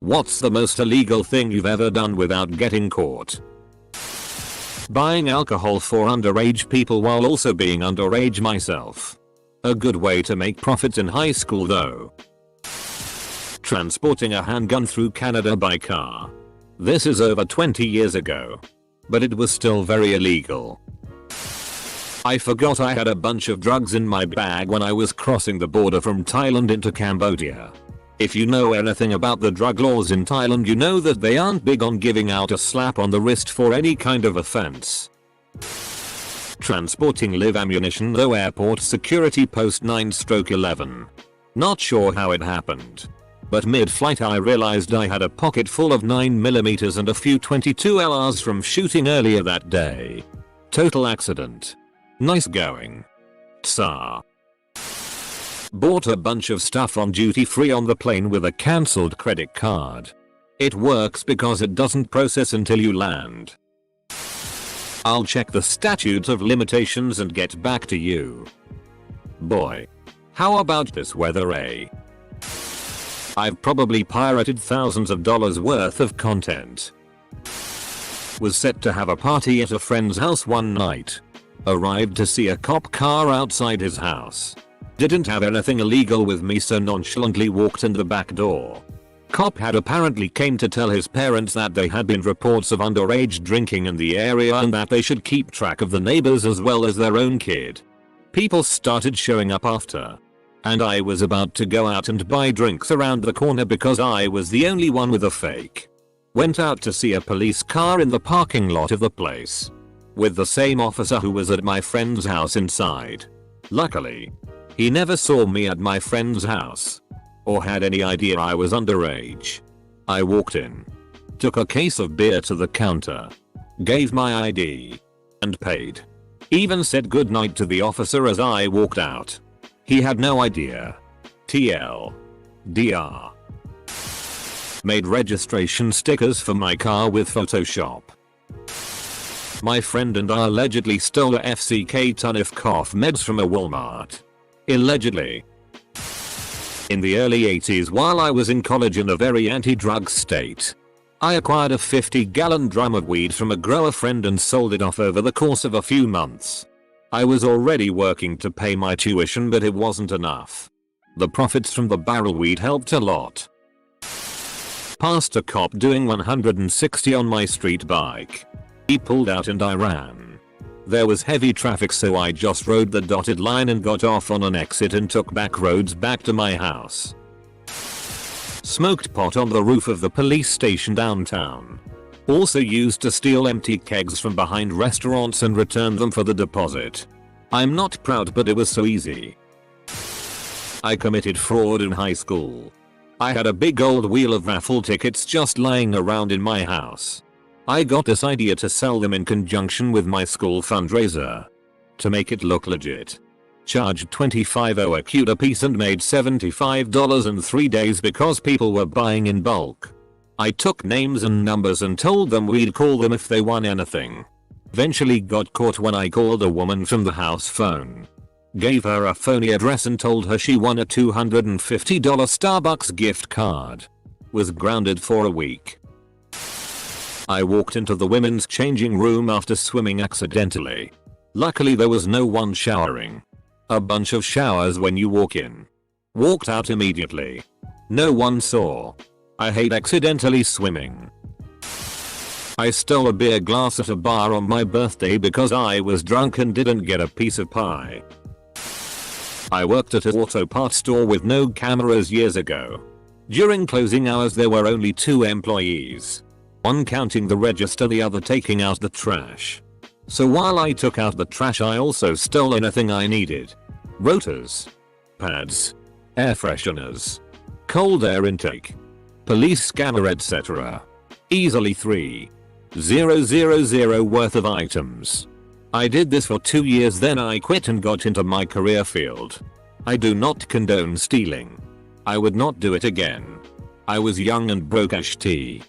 What's the most illegal thing you've ever done without getting caught? Buying alcohol for underage people while also being underage myself. A good way to make profits in high school though. Transporting a handgun through Canada by car. This is over 20 years ago. But it was still very illegal. I forgot I had a bunch of drugs in my bag when I was crossing the border from Thailand into Cambodia. If you know anything about the drug laws in Thailand, you know that they aren't big on giving out a slap on the wrist for any kind of offense. Transporting live ammunition though airport security post 9/11. Not sure how it happened. But mid-flight I realized I had a pocket full of 9mm and a few 22 LRs from shooting earlier that day. Total accident. Nice going. Tsar. Bought a bunch of stuff on duty free on the plane with a cancelled credit card. It works because it doesn't process until you land. I'll check the statute of limitations and get back to you. Boy. How about this weather, eh? I've probably pirated thousands of dollars worth of content. Was set to have a party at a friend's house one night. Arrived to see a cop car outside his house. Didn't have anything illegal with me, so nonchalantly walked in the back door. Cop had apparently came to tell his parents that there had been reports of underage drinking in the area and that they should keep track of the neighbors as well as their own kid. People started showing up after. And I was about to go out and buy drinks around the corner because I was the only one with a fake. Went out to see a police car in the parking lot of the place. With the same officer who was at my friend's house inside. Luckily, he never saw me at my friend's house. Or had any idea I was underage. I walked in. Took a case of beer to the counter. Gave my ID. And paid. Even said goodnight to the officer as I walked out. He had no idea. TL. DR. Made registration stickers for my car with Photoshop. My friend and I allegedly stole a FCK ton of cough meds from a Walmart. Allegedly. In the early 80s while I was in college in a very anti-drug state, I acquired a 50-gallon drum of weed from a grower friend and sold it off over the course of a few months. I was already working to pay my tuition, but it wasn't enough. The profits from the barrel weed helped a lot. Passed a cop doing 160 on my street bike. He pulled out and I ran. There was heavy traffic, so I just rode the dotted line and got off on an exit and took back roads back to my house. Smoked pot on the roof of the police station downtown. Also used to steal empty kegs from behind restaurants and return them for the deposit. I'm not proud, but it was so easy. I committed fraud in high school. I had a big old wheel of raffle tickets just lying around in my house. I got this idea to sell them in conjunction with my school fundraiser. To make it look legit. Charged $25 a cute a piece and made $75 in 3 days because people were buying in bulk. I took names and numbers and told them we'd call them if they won anything. Eventually got caught when I called a woman from the house phone. Gave her a phony address and told her she won a $250 Starbucks gift card. Was grounded for a week. I walked into the women's changing room after swimming accidentally. Luckily there was no one showering. A bunch of showers when you walk in. Walked out immediately. No one saw. I hate accidentally swimming. I stole a beer glass at a bar on my birthday because I was drunk and didn't get a piece of pie. I worked at an auto parts store with no cameras years ago. During closing hours there were only 2 employees. One counting the register, the other taking out the trash. So while I took out the trash I also stole anything I needed. Rotors. Pads. Air fresheners. Cold air intake. Police scanner, etc. Easily 3,000 worth of items. I did this for 2 years, then I quit and got into my career field. I do not condone stealing. I would not do it again. I was young and broke as tea.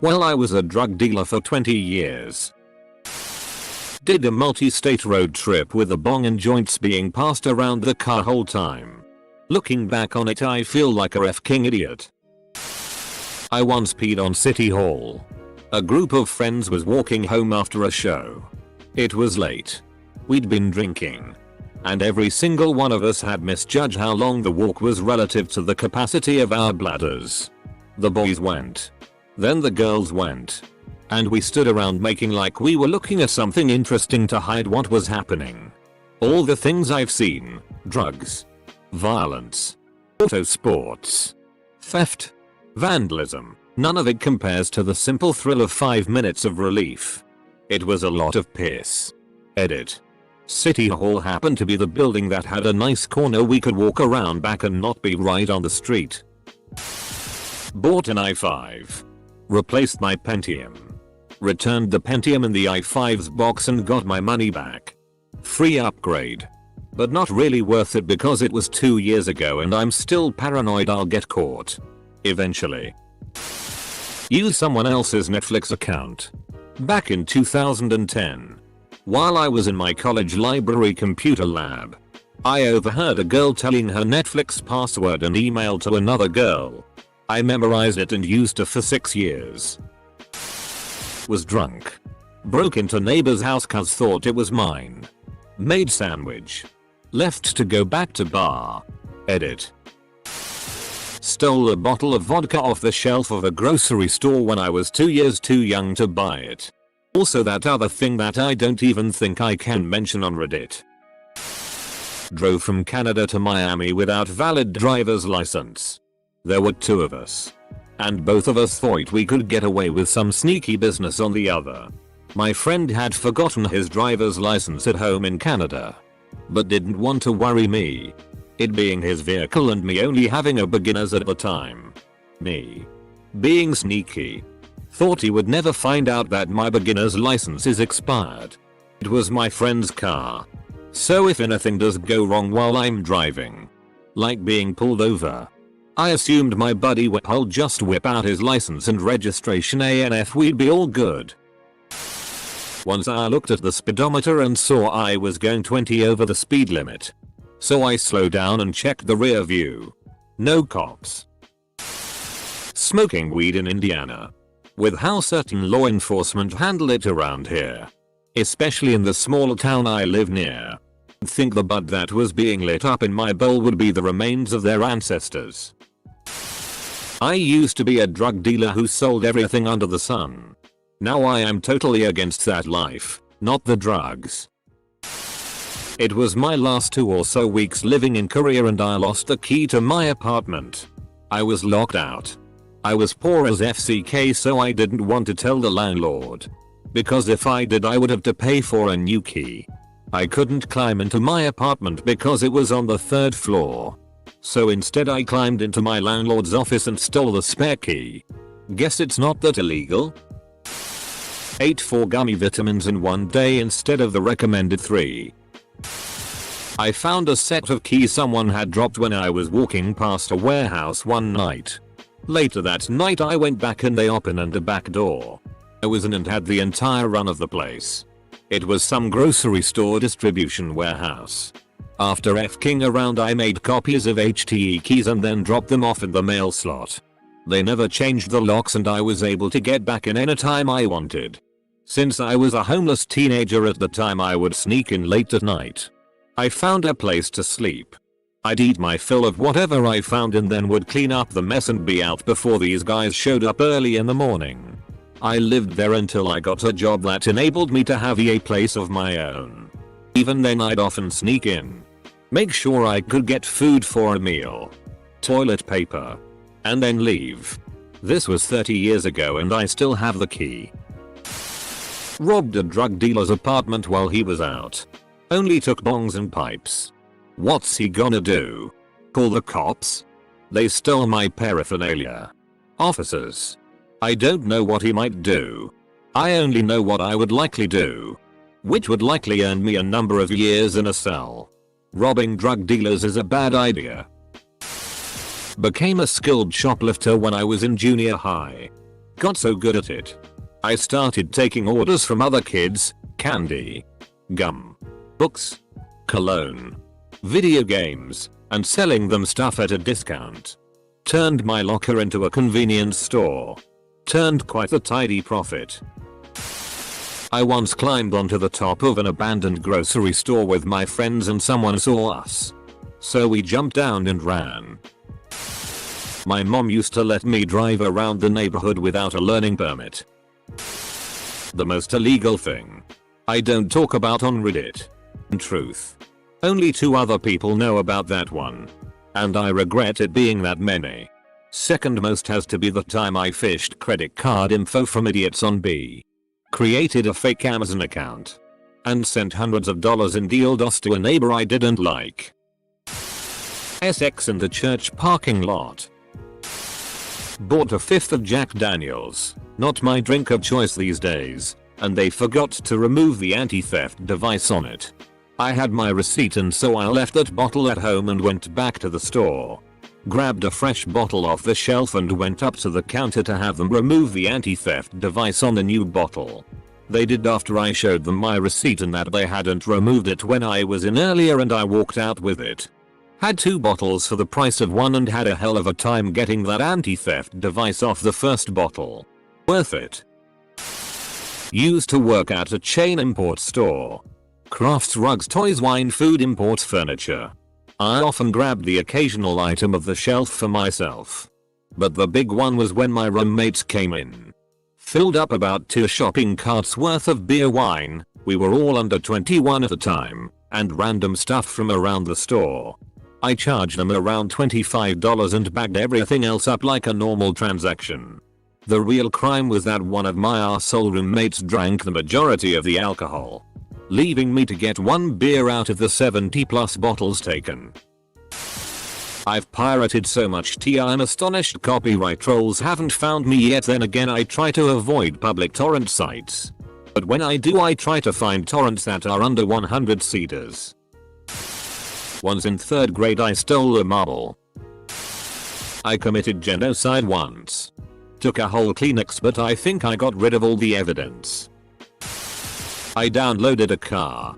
Well, I was a drug dealer for 20 years. Did a multi-state road trip with a bong and joints being passed around the car whole time. Looking back on it I feel like a f-king idiot. I once peed on City Hall. A group of friends was walking home after a show. It was late. We'd been drinking. And every single one of us had misjudged how long the walk was relative to the capacity of our bladders. The boys went. Then the girls went. And we stood around making like we were looking at something interesting to hide what was happening. All the things I've seen: drugs, violence, auto sports, theft, vandalism, none of it compares to the simple thrill of 5 minutes of relief. It was a lot of piss. Edit. City Hall happened to be the building that had a nice corner we could walk around back and not be right on the street. Bought an i5. Replaced my Pentium. Returned the Pentium in the i5's box and got my money back. Free upgrade. But not really worth it because it was 2 years ago and I'm still paranoid I'll get caught. Eventually. Use someone else's Netflix account. Back in 2010. While I was in my college library computer lab, I overheard a girl telling her Netflix password and email to another girl. I memorized it and used it for 6 years. Was drunk. Broke into neighbor's house cause thought it was mine. Made sandwich. Left to go back to bar. Edit. Stole a bottle of vodka off the shelf of a grocery store when I was 2 years too young to buy it. Also that other thing that I don't even think I can mention on Reddit. Drove from Canada to Miami without valid driver's license. There were 2 of us. And both of us thought we could get away with some sneaky business on the other. My friend had forgotten his driver's license at home in Canada. But didn't want to worry me. It being his vehicle and me only having a beginner's at the time. Me, being sneaky, thought he would never find out that my beginner's license is expired. It was my friend's car. So if anything does go wrong while I'm driving, like being pulled over, I assumed my buddy will just whip out his license and registration and we'd be all good. Once I looked at the speedometer and saw I was going 20 over the speed limit. So I slowed down and checked the rear view. No cops. Smoking weed in Indiana. With how certain law enforcement handle it around here. Especially in the small town I live near. Think the bud that was being lit up in my bowl would be the remains of their ancestors. I used to be a drug dealer who sold everything under the sun. Now I am totally against that life, not the drugs. It was my last 2 or so weeks living in Korea and I lost the key to my apartment. I was locked out. I was poor as FCK so I didn't want to tell the landlord. Because if I did I would have to pay for a new key. I couldn't climb into my apartment because it was on the 3rd floor. So instead I climbed into my landlord's office and stole the spare key. Guess it's not that illegal? Ate 4 gummy vitamins in one day instead of the recommended 3. I found a set of keys someone had dropped when I was walking past a warehouse one night. Later that night I went back and they opened a back door. I was in and had the entire run of the place. It was some grocery store distribution warehouse. After f-king around I made copies of HTE keys and then dropped them off in the mail slot. They never changed the locks and I was able to get back in anytime I wanted. Since I was a homeless teenager at the time I would sneak in late at night. I found a place to sleep. I'd eat my fill of whatever I found and then would clean up the mess and be out before these guys showed up early in the morning. I lived there until I got a job that enabled me to have a place of my own. Even then I'd often sneak in. Make sure I could get food for a meal. Toilet paper. And then leave. This was 30 years ago and I still have the key. Robbed a drug dealer's apartment while he was out. Only took bongs and pipes. What's he gonna do? Call the cops? They stole my paraphernalia. Officers. I don't know what he might do. I only know what I would likely do. Which would likely earn me a number of years in a cell. Robbing drug dealers is a bad idea. Became a skilled shoplifter when I was in junior high. Got so good at it. I started taking orders from other kids, candy, gum, books, cologne, video games, and selling them stuff at a discount. Turned my locker into a convenience store. Turned quite a tidy profit. I once climbed onto the top of an abandoned grocery store with my friends and someone saw us. So we jumped down and ran. My mom used to let me drive around the neighborhood without a learning permit. The most illegal thing I don't talk about on Reddit. In truth, only 2 other people know about that one. And I regret it being that many. Second most has to be the time I fished credit card info from idiots on B. Created a fake Amazon account. And sent hundreds of dollars in dildos to a neighbor I didn't like. SX in the church parking lot. Bought a 5th of Jack Daniels, not my drink of choice these days, and they forgot to remove the anti-theft device on it. I had my receipt and so I left that bottle at home and went back to the store. Grabbed a fresh bottle off the shelf and went up to the counter to have them remove the anti-theft device on the new bottle. They did after I showed them my receipt and that they hadn't removed it when I was in earlier and I walked out with it. Had 2 bottles for the price of 1 and had a hell of a time getting that anti-theft device off the first bottle. Worth it. Used to work at a chain import store. Crafts, rugs, toys, wine, food, imports furniture. I often grabbed the occasional item of the shelf for myself. But the big one was when my roommates came in. Filled up about 2 shopping carts worth of beer, wine, we were all under 21 at the time, and random stuff from around the store. I charged them around $25 and bagged everything else up like a normal transaction. The real crime was that one of my arsehole roommates drank the majority of the alcohol, leaving me to get 1 beer out of the 70+ bottles taken. I've pirated so much tea I'm astonished copyright trolls haven't found me yet. Then again, I try to avoid public torrent sites. But when I do, I try to find torrents that are under 100 cedars. Once in 3rd grade I stole a marble. I committed genocide once. Took a whole Kleenex but I think I got rid of all the evidence. I downloaded a car.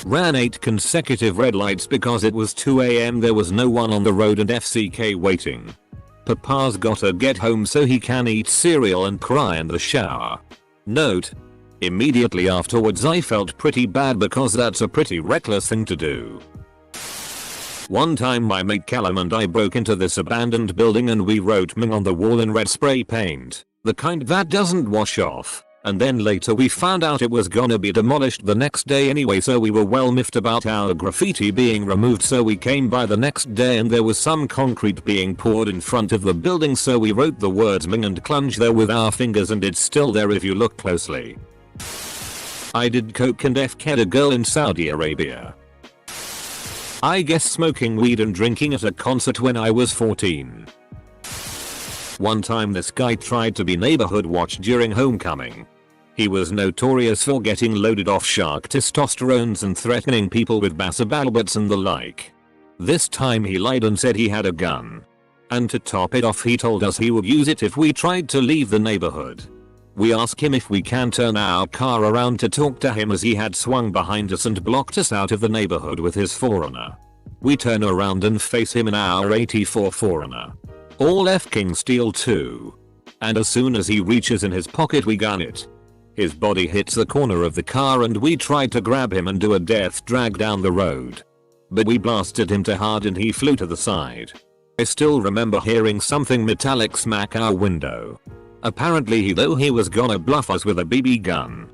Ran 8 consecutive red lights because it was 2 AM, there was no one on the road and FCK waiting. Papa's gotta get home so he can eat cereal and cry in the shower. Note: immediately afterwards I felt pretty bad because that's a pretty reckless thing to do. One time my mate Callum and I broke into this abandoned building and we wrote "Ming" on the wall in red spray paint, the kind that doesn't wash off. And then later we found out it was gonna be demolished the next day anyway, so we were well miffed about our graffiti being removed. So we came by the next day and there was some concrete being poured in front of the building, so we wrote the words "Ming" and "Clunge" there with our fingers, and it's still there if you look closely. I did coke and F-ked a girl in Saudi Arabia. I guess smoking weed and drinking at a concert when I was 14. One time this guy tried to be neighborhood watch during homecoming. He was notorious for getting loaded off shark testosterones and threatening people with basabalbats and the like. This time he lied and said he had a gun. And to top it off, he told us he would use it if we tried to leave the neighborhood. We asked him if we can turn our car around to talk to him, as he had swung behind us and blocked us out of the neighborhood with his 4Runner. We turn around and face him in our 84 4Runner. All F-king steel too. And as soon as he reaches in his pocket we gun it. His body hits the corner of the car and we tried to grab him and do a death drag down the road. But we blasted him too hard and he flew to the side. I still remember hearing something metallic smack our window. Apparently he thought he was gonna bluff us with a BB gun.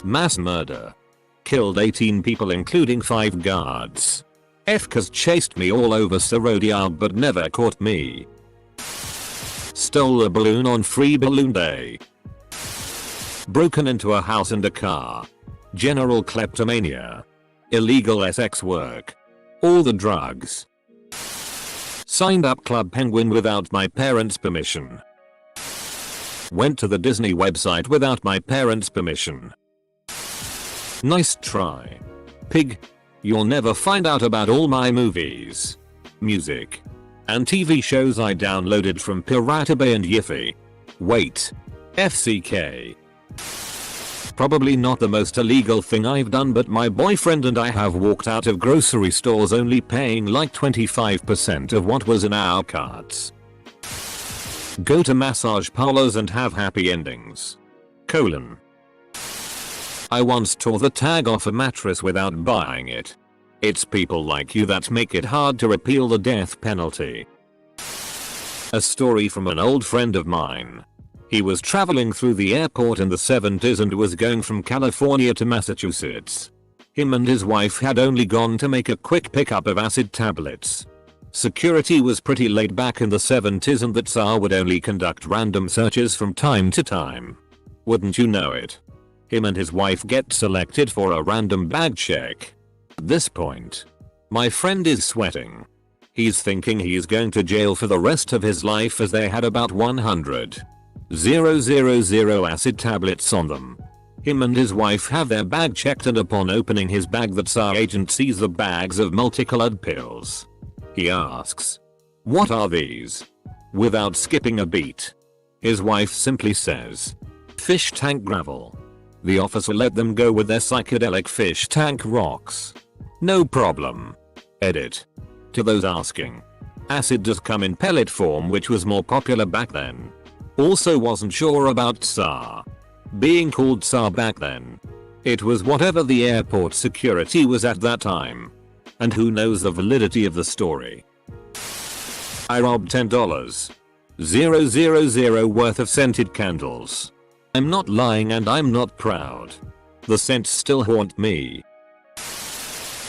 Mass murder. Killed 18 people including 5 guards. F-cars chased me all over Sarod Yard but never caught me. Stole a balloon on Free Balloon Day. Broken into a house and a car. General kleptomania. Illegal sex work. All the drugs. Signed up Club Penguin without my parents' permission. Went to the Disney website without my parents' permission. Nice try. Pig. You'll never find out about all my movies, music, and TV shows I downloaded from Pirate Bay and Yiffy. Wait. FCK. Probably not the most illegal thing I've done, but my boyfriend and I have walked out of grocery stores only paying like 25% of what was in our carts. Go to massage parlors and have happy endings. I once tore the tag off a mattress without buying it. It's people like you that make it hard to repeal the death penalty. A story from an old friend of mine. He was traveling through the airport in the 70s and was going from California to Massachusetts. Him and his wife had only gone to make a quick pickup of acid tablets. Security was pretty laid back in the 70s and the Tsar would only conduct random searches from time to time. Wouldn't you know it? Him and his wife get selected for a random bag check. At this point, my friend is sweating. He's thinking he's going to jail for the rest of his life as they had about 100,000 acid tablets on them. Him and his wife have their bag checked and upon opening his bag the Tsar agent sees the bags of multicolored pills. He asks, "What are these?" Without skipping a beat. His wife simply says, "Fish tank gravel." The officer let them go with their psychedelic fish tank rocks. No problem. Edit. To those asking. Acid does come in pellet form, which was more popular back then. Also wasn't sure about Tsar being called Tsar back then. It was whatever the airport security was at that time. And who knows the validity of the story. I robbed $10,000 worth of scented candles. I'm not lying and I'm not proud. The scents still haunt me.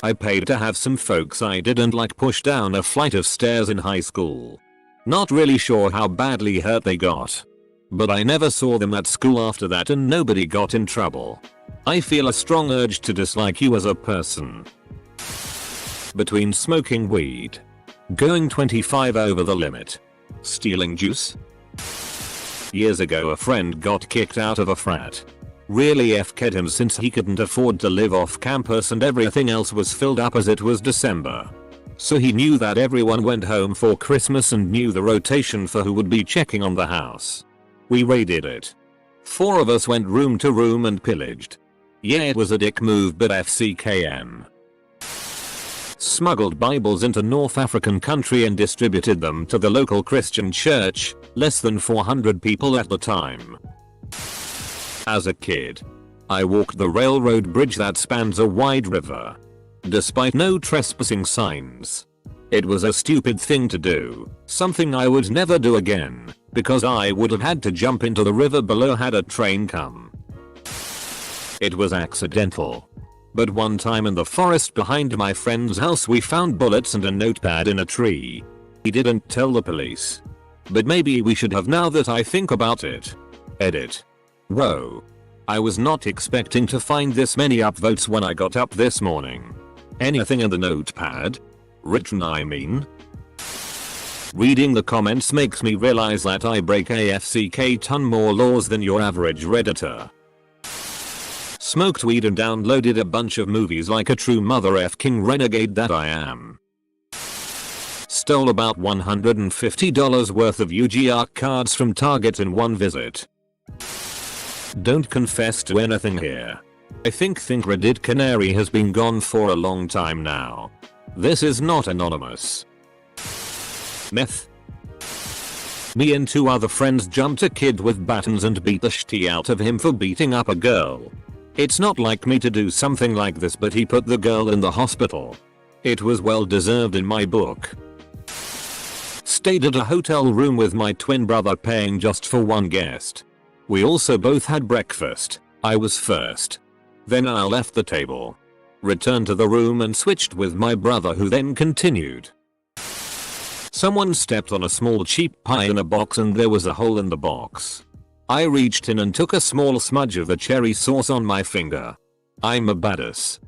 I paid to have some folks I didn't like push down a flight of stairs in high school. Not really sure how badly hurt they got. But I never saw them at school after that and nobody got in trouble. I feel a strong urge to dislike you as a person. Between smoking weed, going 25 over the limit, stealing juice. Years ago a friend got kicked out of a frat. Really f***ed him since he couldn't afford to live off campus and everything else was filled up as it was December. So he knew that everyone went home for Christmas and knew the rotation for who would be checking on the house. We raided it. 4 of us went room to room and pillaged. Yeah, it was a dick move but FCKM. Smuggled Bibles into North African country and distributed them to the local Christian church, less than 400 people at the time. As a kid, I walked the railroad bridge that spans a wide river. Despite no trespassing signs. It was a stupid thing to do, something I would never do again, because I would have had to jump into the river below had a train come. It was accidental. But one time in the forest behind my friend's house we found bullets and a notepad in a tree. He didn't tell the police. But maybe we should have now that I think about it. Edit. Whoa. I was not expecting to find this many upvotes when I got up this morning. Anything in the notepad? Written I mean? Reading the comments makes me realize that I break AFCK ton more laws than your average redditor. Smoked weed and downloaded a bunch of movies like a true mother f***ing renegade that I am. Stole about $150 worth of you.I cards from Target in one visit. Don't confess to anything here. I think Reddit Canary has been gone for a long time now. This is not anonymous. Meth. Me and 2 other friends jumped a kid with batons and beat the shit out of him for beating up a girl. It's not like me to do something like this, but he put the girl in the hospital. It was well deserved in my book. Stayed at a hotel room with my twin brother paying just for one guest. We also both had breakfast. I was first. Then I left the table. Returned to the room and switched with my brother, who then continued. Someone stepped on a small cheap pie in a box and there was a hole in the box. I reached in and took a small smudge of the cherry sauce on my finger. I'm a badass.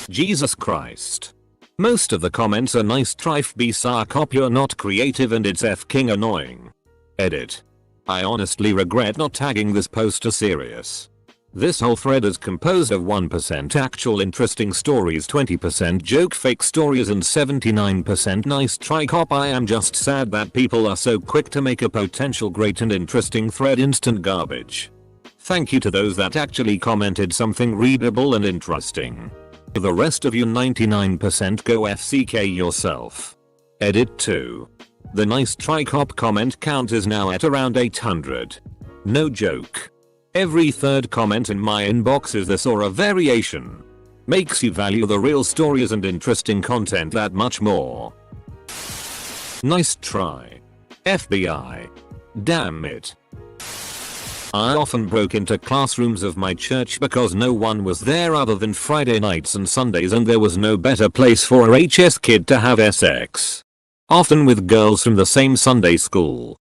Jesus Christ. Most of the comments are nice try be sarcop, you're not creative and it's f***ing annoying. Edit. I honestly regret not tagging this post as serious. This whole thread is composed of 1% actual interesting stories, 20% joke fake stories and 79% nice try cop. I am just sad that people are so quick to make a potential great and interesting thread instant garbage. Thank you to those that actually commented something readable and interesting. The rest of you 99% go FCK yourself. Edit 2. The nice try cop comment count is now at around 800. No joke. Every third comment in my inbox is this or a variation. Makes you value the real stories and interesting content that much more. Nice try. FBI. Damn it. I often broke into classrooms of my church because no one was there other than Friday nights and Sundays, and there was no better place for a HS kid to have sex. Often with girls from the same Sunday school.